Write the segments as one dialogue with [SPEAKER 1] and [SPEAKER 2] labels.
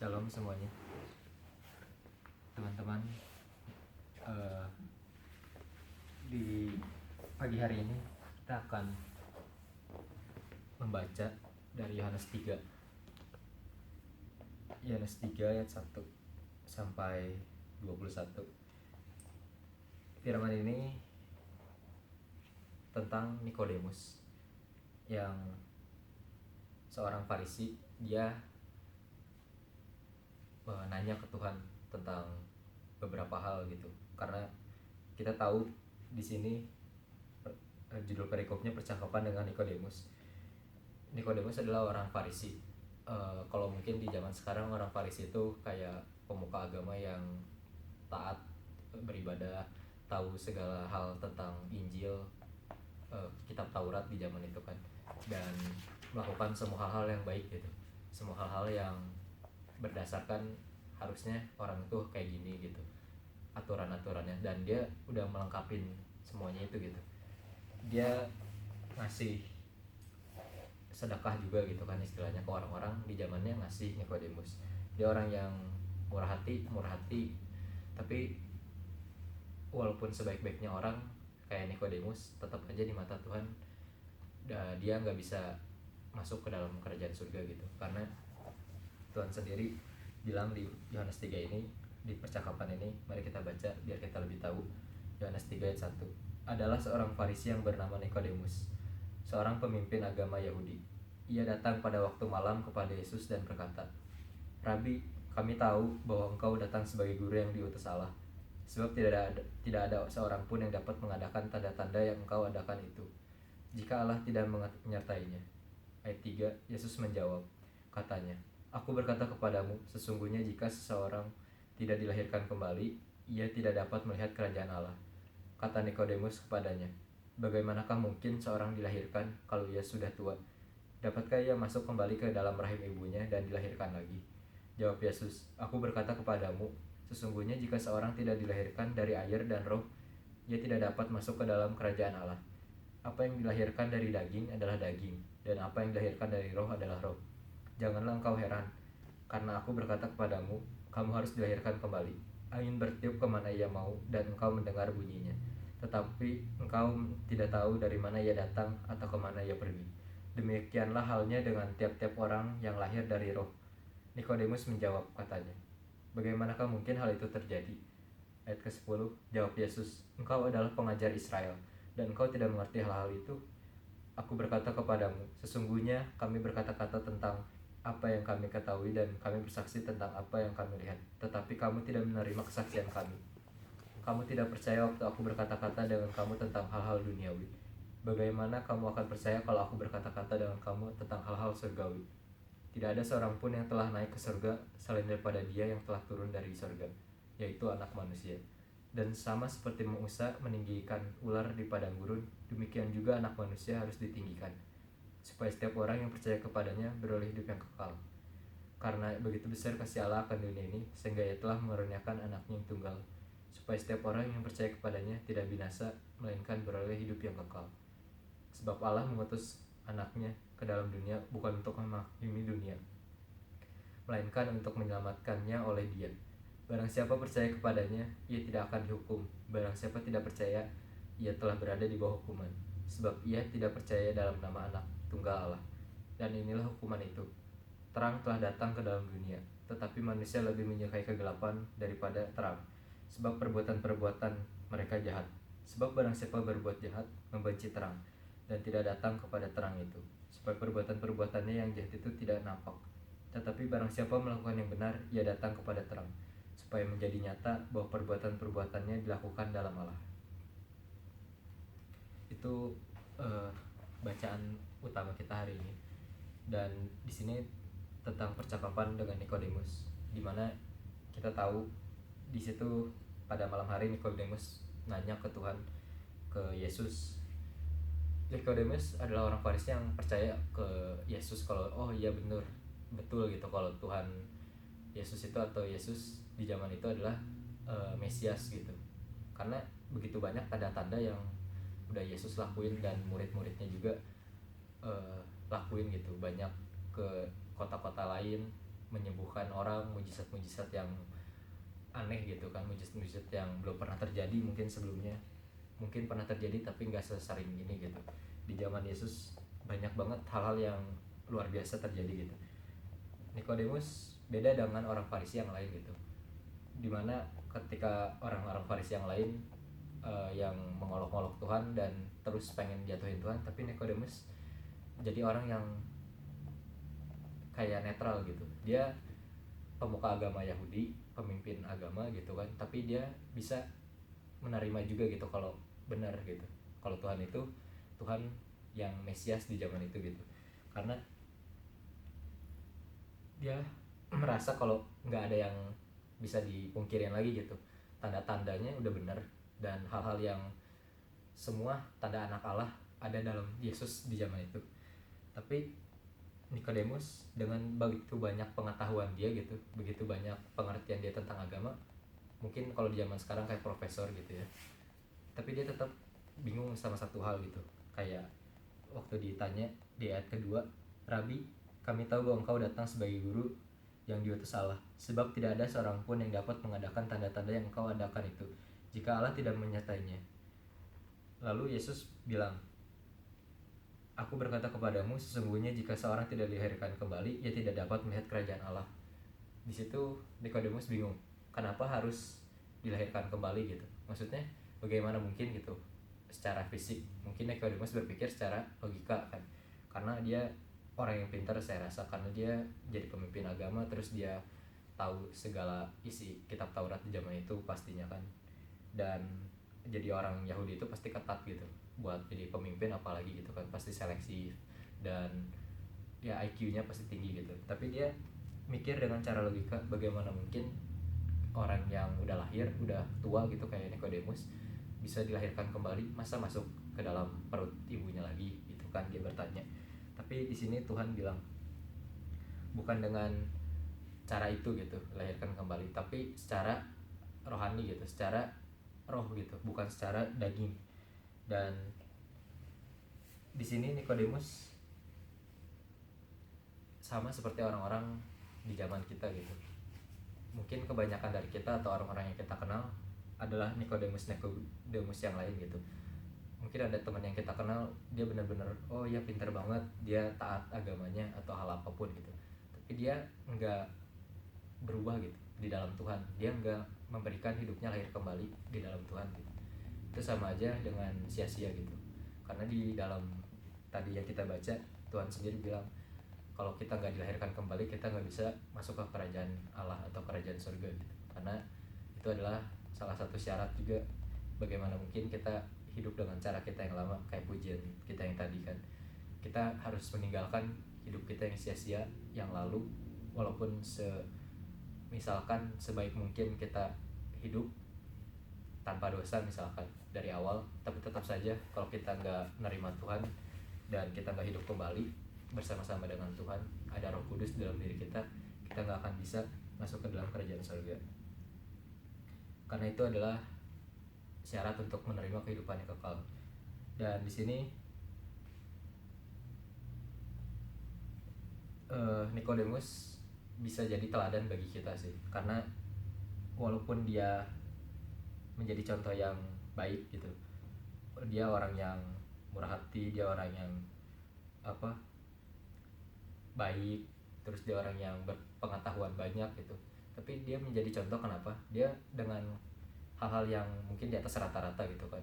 [SPEAKER 1] Shalom semuanya, teman-teman. Di pagi hari ini kita akan membaca dari Yohanes 3 ayat 1 sampai 21. Firman ini tentang Nikodemus, yang seorang Farisi. Dia nanya ke Tuhan tentang beberapa hal gitu, karena kita tahu di sini judul perikopnya percakapan dengan Nikodemus. Nikodemus adalah orang Farisi. Kalau mungkin di zaman sekarang orang Farisi itu kayak pemuka agama yang taat beribadah, tahu segala hal tentang Injil, kitab Taurat di zaman itu kan, dan melakukan semua hal-hal yang baik gitu, semua hal-hal yang berdasarkan harusnya orang itu kayak gini gitu, aturan-aturannya, dan dia udah melengkapin semuanya itu gitu. Dia ngasih sedekah juga gitu kan, istilahnya ke orang-orang di zamannya, ngasih Nikodemus. Dia orang yang murah hati, tapi walaupun sebaik-baiknya orang kayak Nikodemus, tetap aja di mata Tuhan dia nggak bisa masuk ke dalam kerajaan surga gitu, karena Tuhan sendiri bilang di Yohanes 3 ini, di percakapan ini. Mari kita baca biar kita lebih tahu. Yohanes 3 ayat 1. Adalah seorang Farisi yang bernama Nikodemus, seorang pemimpin agama Yahudi. Ia datang pada waktu malam kepada Yesus dan berkata, "Rabi, kami tahu bahwa engkau datang sebagai guru yang diutus Allah, sebab tidak ada seorang pun yang dapat mengadakan tanda-tanda yang engkau adakan itu, jika Allah tidak menyertainya." Ayat 3, Yesus menjawab, katanya, "Aku berkata kepadamu, sesungguhnya jika seseorang tidak dilahirkan kembali, ia tidak dapat melihat kerajaan Allah." Kata Nikodemus kepadanya, "Bagaimanakah mungkin seorang dilahirkan kalau ia sudah tua? Dapatkah ia masuk kembali ke dalam rahim ibunya dan dilahirkan lagi?" Jawab Yesus, "Aku berkata kepadamu, sesungguhnya jika seorang tidak dilahirkan dari air dan roh, ia tidak dapat masuk ke dalam kerajaan Allah. Apa yang dilahirkan dari daging adalah daging, dan apa yang dilahirkan dari roh adalah roh. Janganlah engkau heran, karena aku berkata kepadamu, kamu harus dilahirkan kembali. Angin bertiup kemana ia mau, dan engkau mendengar bunyinya, tetapi engkau tidak tahu dari mana ia datang atau kemana ia pergi. Demikianlah halnya dengan tiap-tiap orang yang lahir dari roh." Nikodemus menjawab, katanya, "Bagaimanakah mungkin hal itu terjadi?" Ayat ke-10, jawab Yesus, "Engkau adalah pengajar Israel, dan engkau tidak mengerti hal-hal itu? Aku berkata kepadamu, sesungguhnya kami berkata-kata tentang apa yang kami ketahui, dan kami bersaksi tentang apa yang kami lihat, tetapi kamu tidak menerima kesaksian kami. Kamu tidak percaya waktu aku berkata-kata dengan kamu tentang hal-hal duniawi. Bagaimana kamu akan percaya kalau aku berkata-kata dengan kamu tentang hal-hal surgawi? Tidak ada seorang pun yang telah naik ke surga selain daripada Dia yang telah turun dari surga, yaitu Anak Manusia. Dan sama seperti Musa meninggikan ular di padang gurun, demikian juga Anak Manusia harus ditinggikan, supaya setiap orang yang percaya kepadanya beroleh hidup yang kekal. Karena begitu besar kasih Allah akan dunia ini, sehingga Ia telah mengaruniakan Anaknya yang tunggal, supaya setiap orang yang percaya kepadanya tidak binasa, melainkan beroleh hidup yang kekal. Sebab Allah mengutus Anaknya ke dalam dunia bukan untuk menghakimi dunia, melainkan untuk menyelamatkannya oleh Dia. Barang siapa percaya kepadanya, ia tidak akan dihukum. Barang siapa tidak percaya, ia telah berada di bawah hukuman, sebab ia tidak percaya dalam nama Anak Tunggal Allah. Dan inilah hukuman itu, terang telah datang ke dalam dunia, tetapi manusia lebih menyukai kegelapan daripada terang, sebab perbuatan-perbuatan mereka jahat. Sebab barang siapa berbuat jahat, membenci terang, dan tidak datang kepada terang itu, supaya perbuatan-perbuatannya yang jahat itu tidak nampak. Tetapi barang siapa melakukan yang benar, ia datang kepada terang, supaya menjadi nyata bahwa perbuatan-perbuatannya dilakukan dalam Allah. Itu bacaan utama kita hari ini. Dan di sini tentang percakapan dengan Nikodemus, di mana kita tahu di situ pada malam hari Nikodemus nanya ke Tuhan, ke Yesus. Nikodemus adalah orang Farisi yang percaya ke Yesus kalau oh iya betul gitu, kalau Tuhan Yesus itu atau Yesus di zaman itu adalah Mesias gitu, karena begitu banyak tanda-tanda yang udah Yesus lakuin dan murid-muridnya juga lakuin gitu, banyak ke kota-kota lain menyembuhkan orang, mujizat-mujizat yang aneh gitu kan, mujizat-mujizat yang belum pernah terjadi mungkin sebelumnya, mungkin pernah terjadi tapi nggak sesering ini gitu. Di zaman Yesus banyak banget hal-hal yang luar biasa terjadi gitu. Nikodemus beda dengan orang Farisi yang lain gitu, dimana ketika orang-orang Farisi yang lain yang mengolok-olok Tuhan dan terus pengen jatuhin Tuhan, tapi Nikodemus jadi orang yang kayak netral gitu. Dia pemuka agama Yahudi, pemimpin agama gitu kan, tapi dia bisa menerima juga gitu kalau benar gitu, kalau Tuhan itu Tuhan yang Mesias di zaman itu gitu. Karena dia merasa kalau nggak ada yang bisa dipungkirin lagi gitu, tanda-tandanya udah benar, dan hal-hal yang semua tanda anak Allah ada dalam Yesus di zaman itu. Tapi Nikodemus dengan begitu banyak pengetahuan dia gitu, begitu banyak pengertian dia tentang agama, mungkin kalau di zaman sekarang kayak profesor gitu ya, tapi dia tetap bingung sama satu hal gitu. Kayak waktu ditanya di ayat kedua, Rabi, kami tahu bahwa engkau datang sebagai guru yang diutus Allah, sebab tidak ada seorang pun yang dapat mengadakan tanda-tanda yang engkau adakan itu jika Allah tidak menyertainya. Lalu Yesus bilang, aku berkata kepadamu, sesungguhnya jika seorang tidak dilahirkan kembali, ia tidak dapat melihat kerajaan Allah. Di situ Nikodemus bingung, kenapa harus dilahirkan kembali gitu? Maksudnya bagaimana mungkin gitu secara fisik? Mungkin Nikodemus berpikir secara logika kan, karena dia orang yang pintar saya rasa, karena dia jadi pemimpin agama, terus dia tahu segala isi kitab Taurat di zaman itu pastinya kan, dan jadi orang Yahudi itu pasti ketat gitu buat jadi pemimpin, apalagi gitu kan pasti seleksi dan ya IQ-nya pasti tinggi gitu. Tapi dia mikir dengan cara logika, bagaimana mungkin orang yang udah lahir, udah tua gitu kayak Nikodemus bisa dilahirkan kembali, masa masuk ke dalam perut ibunya lagi gitu kan, dia bertanya. Tapi di sini Tuhan bilang bukan dengan cara itu gitu dilahirkan kembali, tapi secara rohani gitu, secara roh gitu, bukan secara daging. Dan di sini Nikodemus sama seperti orang-orang di zaman kita gitu. Mungkin kebanyakan dari kita atau orang-orang yang kita kenal adalah Nikodemus yang lain gitu. Mungkin ada teman yang kita kenal, dia benar-benar oh ya pintar banget, dia taat agamanya atau hal apapun gitu, tapi dia nggak berubah gitu di dalam Tuhan, dia nggak memberikan hidupnya lahir kembali di dalam Tuhan gitu. Itu sama aja dengan sia-sia gitu. Karena di dalam tadi yang kita baca, Tuhan sendiri bilang kalau kita nggak dilahirkan kembali, kita nggak bisa masuk ke kerajaan Allah atau kerajaan surga gitu. Karena itu adalah salah satu syarat juga. Bagaimana mungkin kita hidup dengan cara kita yang lama, kayak pujian kita yang tadi kan, kita harus meninggalkan hidup kita yang sia-sia yang lalu. Walaupun misalkan sebaik mungkin kita hidup tanpa dosa misalkan dari awal, tapi tetap saja kalau kita nggak menerima Tuhan dan kita nggak hidup kembali bersama-sama dengan Tuhan, ada Roh Kudus dalam diri kita, kita nggak akan bisa masuk ke dalam kerajaan surga. Karena itu adalah syarat untuk menerima kehidupan yang kekal. Dan di sini Nikodemus bisa jadi teladan bagi kita sih, karena walaupun dia menjadi contoh yang baik gitu, dia orang yang murah hati, dia orang yang baik, terus dia orang yang berpengetahuan banyak gitu, tapi dia menjadi contoh. Kenapa? Dia dengan hal-hal yang mungkin di atas rata-rata gitu kan,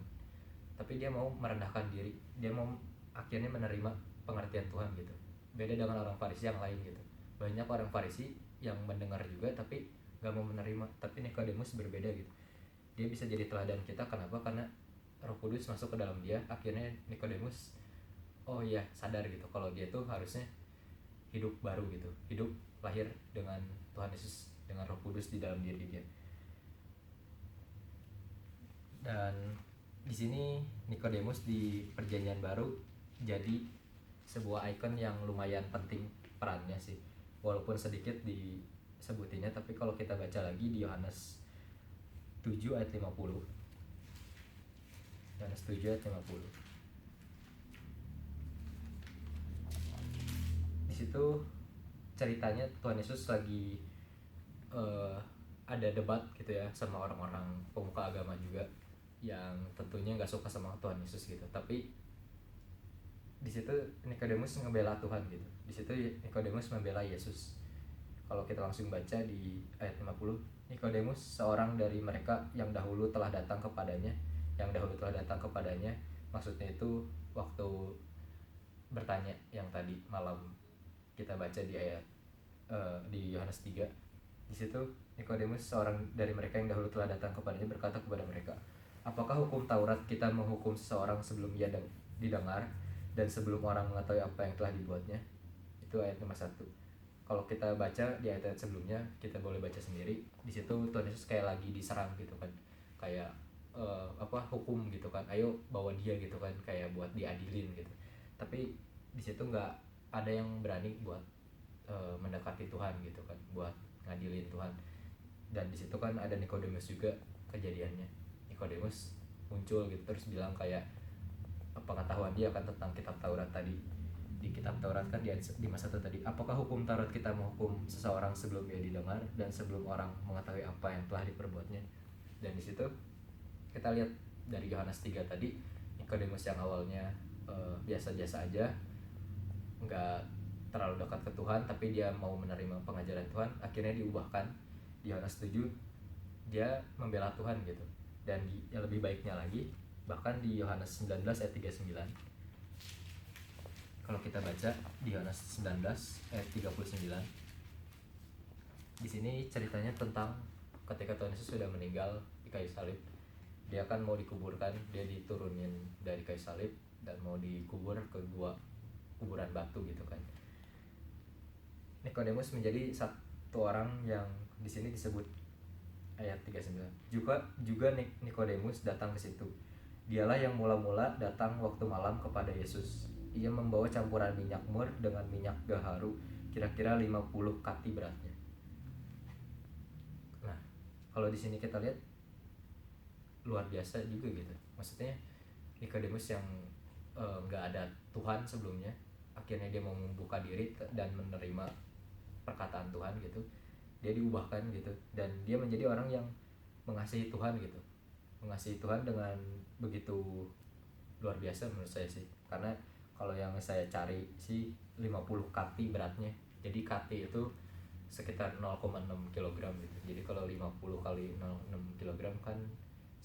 [SPEAKER 1] tapi dia mau merendahkan diri, dia mau akhirnya menerima pengertian Tuhan gitu. Beda dengan orang Farisi yang lain gitu. Banyak orang Farisi yang mendengar juga tapi gak mau menerima, tapi Nikodemus berbeda gitu. Dia bisa jadi teladan kita. Kenapa? Karena Roh Kudus masuk ke dalam dia, akhirnya Nikodemus oh iya sadar gitu kalau dia tuh harusnya hidup baru gitu, hidup lahir dengan Tuhan Yesus, dengan Roh Kudus di dalam diri dia. Dan di sini Nikodemus di Perjanjian Baru jadi sebuah ikon yang lumayan penting perannya sih, walaupun sedikit disebutinnya. Tapi kalau kita baca lagi di Yohanes 7 ayat 50, Yohanes 7 ayat 50, di situ ceritanya Tuhan Yesus lagi ada debat gitu ya sama orang-orang pemuka agama juga yang tentunya nggak suka sama Tuhan Yesus gitu. Tapi di situ Nikodemus ngebela Tuhan gitu. Di situ Nikodemus membela Yesus. Kalau kita langsung baca di ayat 50, Nikodemus seorang dari mereka yang dahulu telah datang kepadanya, maksudnya itu waktu bertanya yang tadi malam kita baca di ayat di Yohanes 3. Di situ Nikodemus seorang dari mereka yang dahulu telah datang kepadanya berkata kepada mereka, apakah hukum Taurat kita menghukum seseorang sebelum ia didengar dan sebelum orang mengetahui apa yang telah dibuatnya? Itu ayat 51. Kalau kita baca di ayat sebelumnya, kita boleh baca sendiri. Di situ Tuhan Yesus kayak lagi diserang gitu kan, kayak hukum gitu kan, ayo bawa dia gitu kan, kayak buat diadilin gitu. Tapi di situ nggak ada yang berani buat mendekati Tuhan gitu kan, buat ngadilin Tuhan. Dan di situ kan ada Nikodemus juga kejadiannya. Nikodemus muncul gitu terus bilang kayak pengetahuan dia kan tentang kitab Taurat tadi. Di kitab Taurat kan di masa itu tadi, apakah hukum Taurat kita menghukum seseorang sebelum dia didengar dan sebelum orang mengetahui apa yang telah diperbuatnya? Dan di situ kita lihat dari Yohanes 3 tadi, Nikodemus yang awalnya biasa-biasa aja, nggak terlalu dekat ke Tuhan, tapi dia mau menerima pengajaran Tuhan, akhirnya diubahkan. Di Yohanes 7 dia membela Tuhan gitu. Dan yang lebih baiknya lagi, bahkan di Yohanes 19 ayat 39, kalau kita baca di Yohanes 19 ayat 39, di sini ceritanya tentang ketika Tuhan Yesus sudah meninggal di kayu salib. Dia kan mau dikuburkan, dia diturunin dari kayu salib dan mau dikubur ke gua kuburan batu gitu kan. Nikodemus menjadi satu orang yang di sini disebut ayat 39. Juga Nikodemus datang ke situ. Dialah yang mula-mula datang waktu malam kepada Yesus. Ia membawa campuran minyak mur dengan minyak gaharu, kira-kira 50 kati beratnya. Nah, kalau di sini kita lihat luar biasa juga gitu. Maksudnya Nikodemus yang nggak ada Tuhan sebelumnya, akhirnya dia mau membuka diri dan menerima perkataan Tuhan gitu. Dia diubahkan gitu, dan dia menjadi orang yang mengasihi Tuhan gitu, mengasihi Tuhan dengan begitu luar biasa menurut saya sih. Karena kalau yang saya cari sih 50 kati beratnya. Jadi kati itu sekitar 0,6 kg gitu. Jadi kalau 50 kali 0,6 kg kan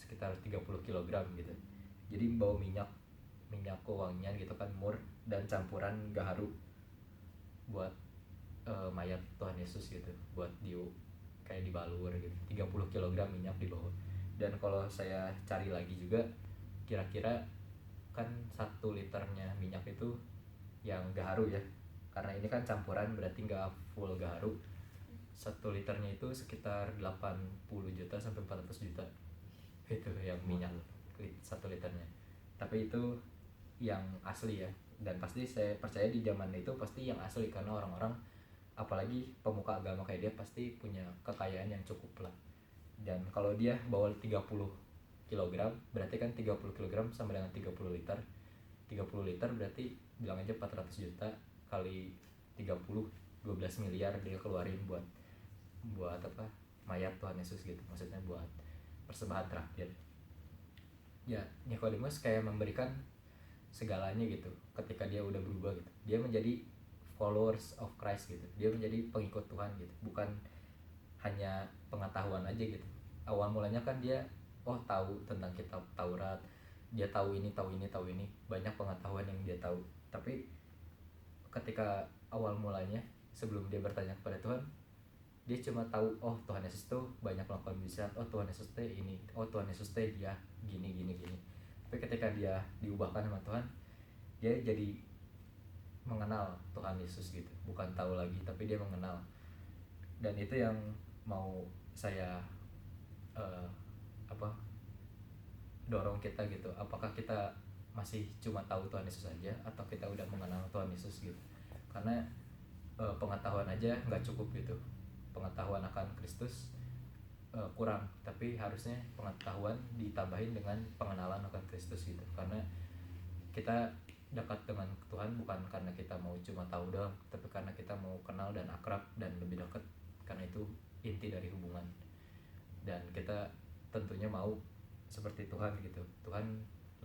[SPEAKER 1] sekitar 30 kg gitu. Jadi bawa minyak kewangian gitu kan, mur dan campuran gaharu buat mayat Tuhan Yesus gitu, buat kayak dibalur gitu. 30 kg minyak dibawa. Dan kalau saya cari lagi juga, kira-kira kan 1 liternya minyak itu yang gaharu ya, karena ini kan campuran berarti nggak full gaharu. 1 liternya itu sekitar 80 juta sampai 400 juta itu yang minyak 1 liternya. Tapi itu yang asli ya, dan pasti saya percaya di zaman itu pasti yang asli, karena orang-orang apalagi pemuka agama kayak dia pasti punya kekayaan yang cukup lah. Dan kalau dia bawa 30 kg, berarti kan 30 kg sama dengan 30 liter. 30 liter berarti bilang aja 400 juta kali 30, 12 miliar dia keluarin buat apa, mayat Tuhan Yesus gitu. Maksudnya buat persembahan terakhir. Ya, Nikodemus kayak memberikan segalanya gitu ketika dia udah berubah gitu. Dia menjadi followers of Christ gitu. Dia menjadi pengikut Tuhan gitu. Bukan hanya pengetahuan aja gitu. Awal mulanya kan dia tahu tentang kitab Taurat. Dia tahu ini, banyak pengetahuan yang dia tahu. Tapi ketika awal mulanya sebelum dia bertanya kepada Tuhan, dia cuma tahu Tuhan Yesus tuh banyak melakukan mujizat, Tuhan Yesus teh ini, Tuhan Yesus teh dia gini. Tapi ketika dia diubahkan sama Tuhan, dia jadi mengenal Tuhan Yesus gitu. Bukan tahu lagi, tapi dia mengenal. Dan itu yang mau saya dorong kita gitu. Apakah kita masih cuma tahu Tuhan Yesus aja, atau kita udah mengenal Tuhan Yesus gitu? Karena pengetahuan aja nggak cukup gitu. Pengetahuan akan Kristus kurang, tapi harusnya pengetahuan ditambahin dengan pengenalan akan Kristus gitu. Karena kita dekat dengan Tuhan bukan karena kita mau cuma tahu doang, tapi karena kita mau kenal dan akrab dan lebih dekat, karena itu inti dari hubungan. Dan kita tentunya mau seperti Tuhan gitu. Tuhan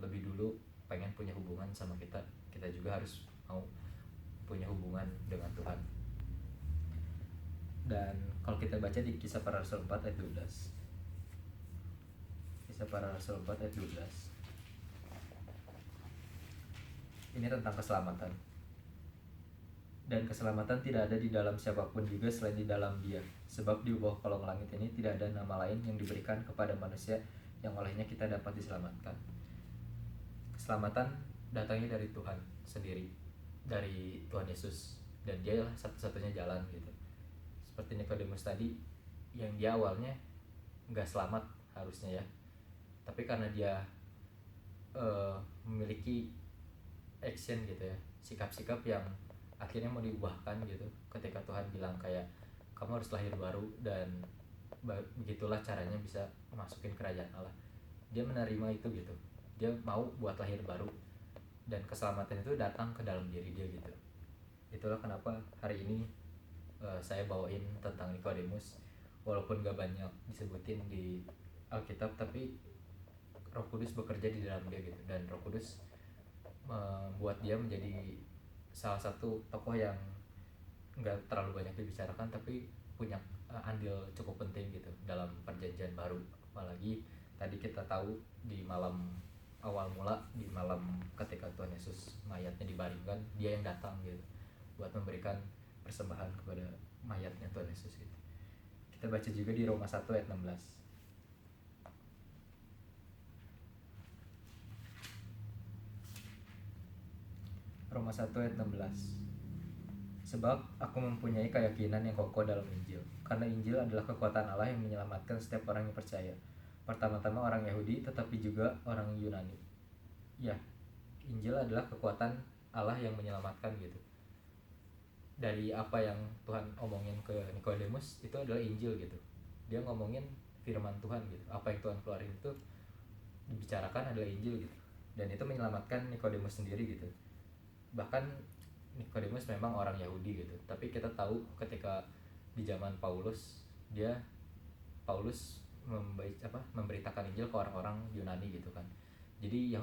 [SPEAKER 1] lebih dulu pengen punya hubungan sama kita, kita juga harus mau punya hubungan dengan Tuhan. Dan kalau kita baca di Kisah Para Rasul 4 ayat 12, Kisah Para Rasul 4 ayat 12, ini tentang keselamatan. Dan keselamatan tidak ada di dalam siapapun juga selain di dalam Dia, sebab di bawah kolong langit ini tidak ada nama lain yang diberikan kepada manusia yang olehnya kita dapat diselamatkan. Keselamatan datangnya dari Tuhan sendiri, dari Tuhan Yesus, dan Dia lah satu-satunya jalan gitu. Seperti Nikodemus tadi, yang dia awalnya nggak selamat harusnya ya, tapi karena dia memiliki action gitu ya, sikap-sikap yang akhirnya mau diubahkan gitu, ketika Tuhan bilang kayak kamu harus lahir baru dan begitulah caranya bisa masukin kerajaan Allah. Dia menerima itu gitu, dia mau buat lahir baru, dan keselamatan itu datang ke dalam diri dia gitu. Itulah kenapa hari ini saya bawain tentang Nikodemus, walaupun gak banyak disebutin di Alkitab, tapi Roh Kudus bekerja di dalam dia gitu, dan Roh Kudus membuat dia menjadi salah satu tokoh yang nggak terlalu banyak dibicarakan tapi punya andil cukup penting gitu dalam perjanjian baru. Apalagi tadi kita tahu di malam awal mula, di malam ketika Tuhan Yesus mayatnya dibaringkan, dia yang datang gitu buat memberikan persembahan kepada mayatnya Tuhan Yesus gitu. Kita baca juga di Roma 1 ayat 16. Roma 1 ayat 16. Sebab aku mempunyai keyakinan yang kokoh dalam Injil, karena Injil adalah kekuatan Allah yang menyelamatkan setiap orang yang percaya, pertama-tama orang Yahudi tetapi juga orang Yunani. Ya, Injil adalah kekuatan Allah yang menyelamatkan gitu. Dari apa yang Tuhan omongin ke Nikodemus itu adalah Injil gitu. Dia ngomongin firman Tuhan gitu. Apa yang Tuhan keluarin itu dibicarakan adalah Injil gitu. Dan itu menyelamatkan Nikodemus sendiri gitu. Bahkan Nikodemus memang orang Yahudi gitu, tapi kita tahu ketika di zaman Paulus, Paulus memberitakan Injil ke orang-orang Yunani gitu kan. Jadi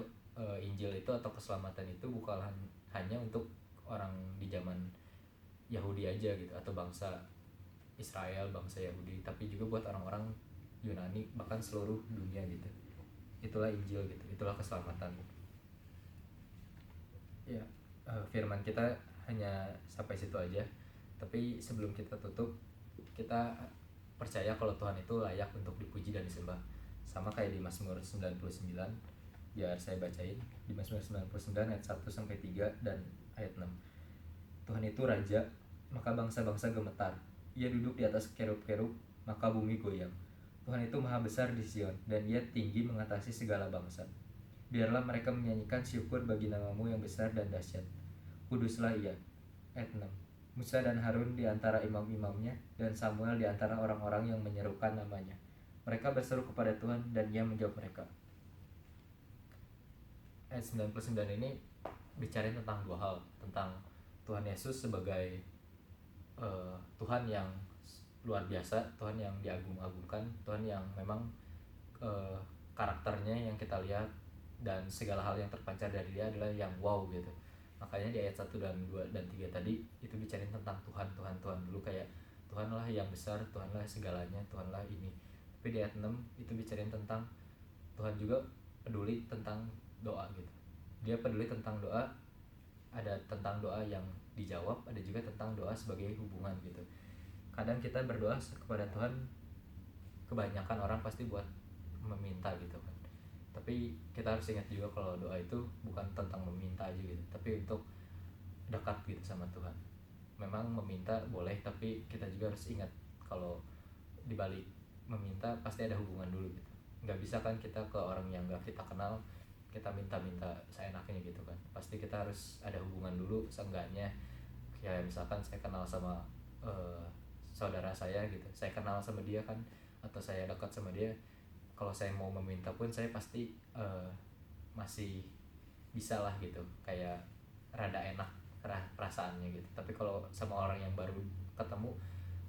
[SPEAKER 1] Injil itu atau keselamatan itu bukan hanya untuk orang di zaman Yahudi aja gitu, atau bangsa Israel, bangsa Yahudi, tapi juga buat orang-orang Yunani, bahkan seluruh dunia gitu. Itulah Injil gitu, itulah keselamatan. Ya, firman kita hanya sampai situ aja. Tapi sebelum kita tutup, kita percaya kalau Tuhan itu layak untuk dipuji dan disembah. Sama kayak di Mazmur 99, biar saya bacain. Di Mazmur 99 ayat 1 sampai 3 dan ayat 6. Tuhan itu raja, maka bangsa-bangsa gemetar. Ia duduk di atas kerub-kerub, maka bumi goyang. Tuhan itu maha besar di Sion, dan ia tinggi mengatasi segala bangsa. Biarlah mereka menyanyikan syukur bagi namamu yang besar dan dahsyat. Kuduslah ia. Ayat 6. Musa dan Harun di antara imam-imamnya, dan Samuel di antara orang-orang yang menyerukan namanya. Mereka berseru kepada Tuhan, dan ia menjawab mereka. Ayat 99 ini bicara tentang dua hal. Tentang Tuhan Yesus sebagai Tuhan yang luar biasa, Tuhan yang diagung-agungkan, Tuhan yang memang karakternya yang kita lihat dan segala hal yang terpancar dari dia adalah yang wow gitu. Makanya di ayat 1 dan 2 dan 3 tadi itu bicarain tentang Tuhan dulu, kayak Tuhanlah yang besar, Tuhanlah segalanya, Tuhanlah ini. Tapi di ayat 6 itu bicarain tentang Tuhan juga peduli tentang doa gitu. Dia peduli tentang doa, ada tentang doa yang dijawab, ada juga tentang doa sebagai hubungan gitu. Kadang kita berdoa kepada Tuhan, kebanyakan orang pasti buat meminta gitu kan. Tapi kita harus ingat juga kalau doa itu bukan tentang meminta aja gitu, tapi untuk dekat gitu sama Tuhan. Memang meminta boleh, tapi kita juga harus ingat kalau dibalik meminta pasti ada hubungan dulu gitu. Nggak bisa kan kita ke orang yang nggak kita kenal kita minta-minta seenaknya gitu kan. Pasti kita harus ada hubungan dulu seenggaknya. Kayak misalkan saya kenal sama saudara saya gitu, saya kenal sama dia kan, atau saya dekat sama dia, kalau saya mau meminta pun saya pasti masih bisa lah gitu. Kayak rada enak perasaannya gitu. Tapi kalau sama orang yang baru ketemu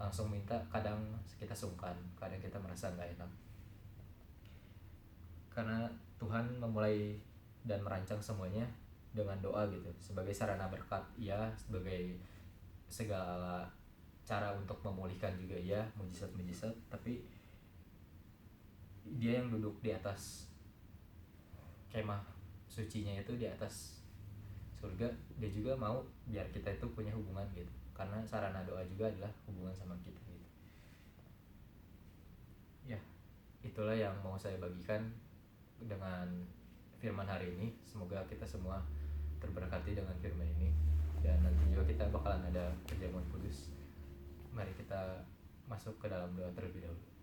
[SPEAKER 1] langsung minta, kadang kita sungkan, kadang kita merasa nggak enak. Karena Tuhan memulai dan merancang semuanya dengan doa gitu, sebagai sarana berkat ya, sebagai segala cara untuk memulihkan juga ya, mujizat-mujizat. Tapi dia yang duduk di atas kemah sucinya itu, di atas surga, dia juga mau biar kita itu punya hubungan gitu, karena sarana doa juga adalah hubungan sama kita gitu. Ya, itulah yang mau saya bagikan dengan firman hari ini. Semoga kita semua terberkati dengan firman ini, dan nanti juga kita bakalan ada perjamuan kudus. Mari kita masuk ke dalam doa terlebih dahulu.